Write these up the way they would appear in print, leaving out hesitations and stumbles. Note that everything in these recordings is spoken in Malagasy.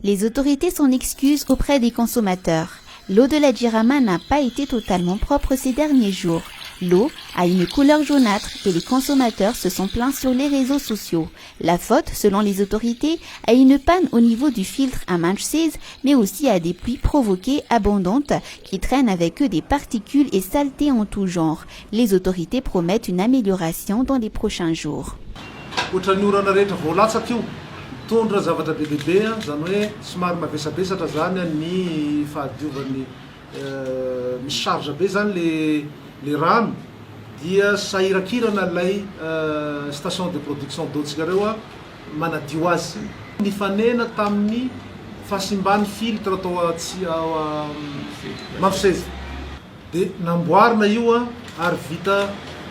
Les autorités s'en excusent auprès des consommateurs. L'eau de la Jirama n'a pas été totalement propre ces derniers jours. L'eau a une couleur jaunâtre et les consommateurs se sont plaints sur les réseaux sociaux. La faute, selon les autorités, à une panne au niveau du filtre à Manchester, mais aussi à des pluies provoquées abondantes qui traînent avec eux des particules et saletés en tout genre. Les autorités promettent une amélioration dans les prochains jours. Tondra zavatra be lehibe zany hoe somary mavesabesatra zany ny fahadiovany misy charge be zany le rano dia sahirakirana ilay station de production d'eau tsika reo manadio azy nifanena tamin'ny fasimbany filtre atao Mamseza de namboarina io ary vita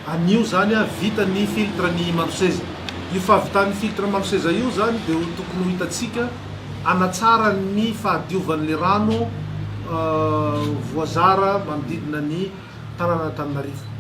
anio zany vita ny filtre ny Mamseza. Io fahavitan'ny filtre Mamseza io zany dia tokony ho hitatsika anatsara ny fahadiovan'le rano voazara manodidina ny tanàna Antananarivo.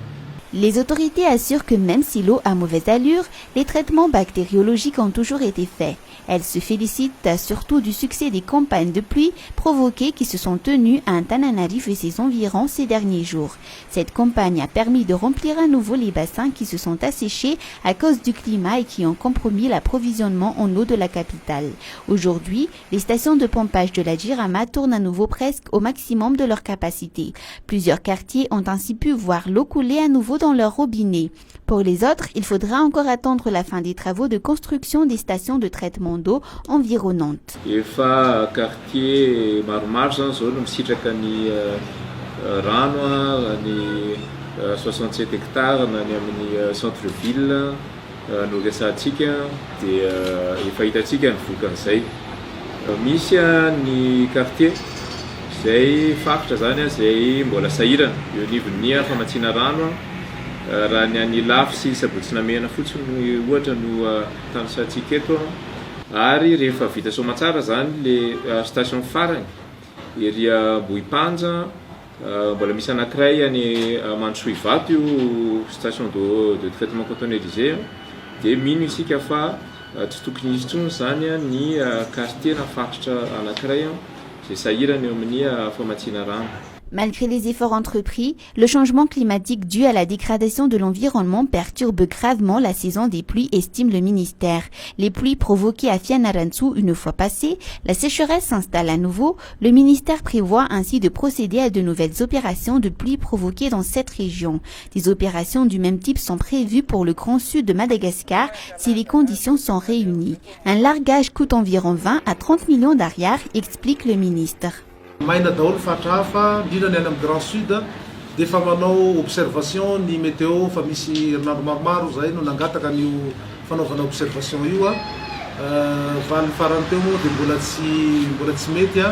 Les autorités assurent que même si l'eau a mauvaise allure, les traitements bactériologiques ont toujours été faits. Elles se félicitent surtout du succès des campagnes de pluie provoquées qui se sont tenues à Antananarivo et ses environs ces derniers jours. Cette campagne a permis de remplir à nouveau les bassins qui se sont asséchés à cause du climat et qui ont compromis l'approvisionnement en eau de la capitale. Aujourd'hui, les stations de pompage de la Jirama tournent à nouveau presque au maximum de leur capacité. Plusieurs quartiers ont ainsi pu voir l'eau couler à nouveau dans leur robinet. Pour les autres, il faudra encore attendre la fin des travaux de construction des stations de traitement d'eau environnantes. Efa quartier maromaro zany zao no misitraka ny rano ny 67 hectares na ny amin'ny centre ville no resantsika dia efa hitatsika ny vokan'izay. Misy ny quartier zay faritra zany zay mbola sahirana eo anivon'ny famatsiana rano raha ny any lafy sy sabotsy namena fotsiny ohatra no tanisantsika eto ary rehefa vita somatsara zany le station farany ery Bohipanja mbola misy anankiray any Mandrosoivato io station de traitement cotonnerisé dia mino isika fa tsy tokony izy intsony zany ny quartier na faritra anankiray zay sahirana eo amin'ny famatsiana rano. Malgré les efforts entrepris, le changement climatique dû à la dégradation de l'environnement perturbe gravement la saison des pluies, estime le ministère. Les pluies provoquées à Fianarantsoa une fois passées, la sécheresse s'installe à nouveau. Le ministère prévoit ainsi de procéder à de nouvelles opérations de pluie provoquées dans cette région. Des opérations du même type sont prévues pour le Grand Sud de Madagascar si les conditions sont réunies. Un largage coûte environ 20 à 30 millions d'ariary, explique le ministre. Maina daholo faritra hafa indrindra ny any amin'ny Grand Sud dia efa manao observation ny météo fa misy herinandro maromaro zay no nangataka n'io fanaovana observation io valy farany teo moa dia mbola tsy mety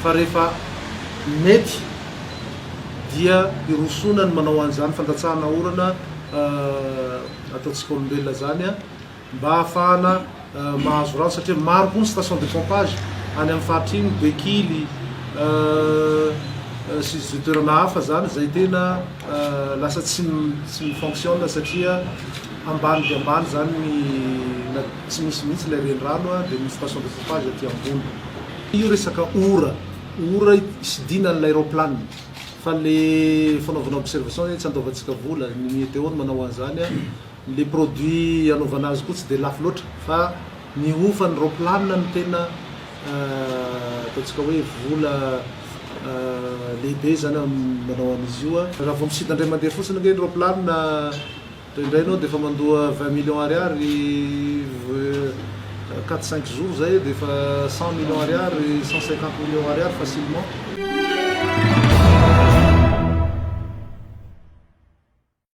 fa rehefa mety dia irosona ny manao an'izany fandatsahana orana ataontsika olombelona zany mba ahafahana mahazo rano satria maro koa ny station de pompage any amin'ny faritra iny Bekily sy toerana hafa zany zay tena lasa tsy mifonctionne satria ambany dia ambany zany tsy misy mihitsy ilay renirano dia misy station de pompage aty ambony. Io resaka ora isidina l'aéroplane fa le fanaovana observation tsy andaovantsika vola ny météo no manao an'izany le produit anaovana azy koa tsy dia lafo loatra fa ny ofan'ny roplanina no tena ataontsika hoe vola lehibe zany manao an'izy io raha vao misita indray mandeha fotsiny nge roplanina indray anao dia efa mandoa 20 millions ariary 4-5 jours zay dia efa 100 millions ariary 150 millions ariary facilement.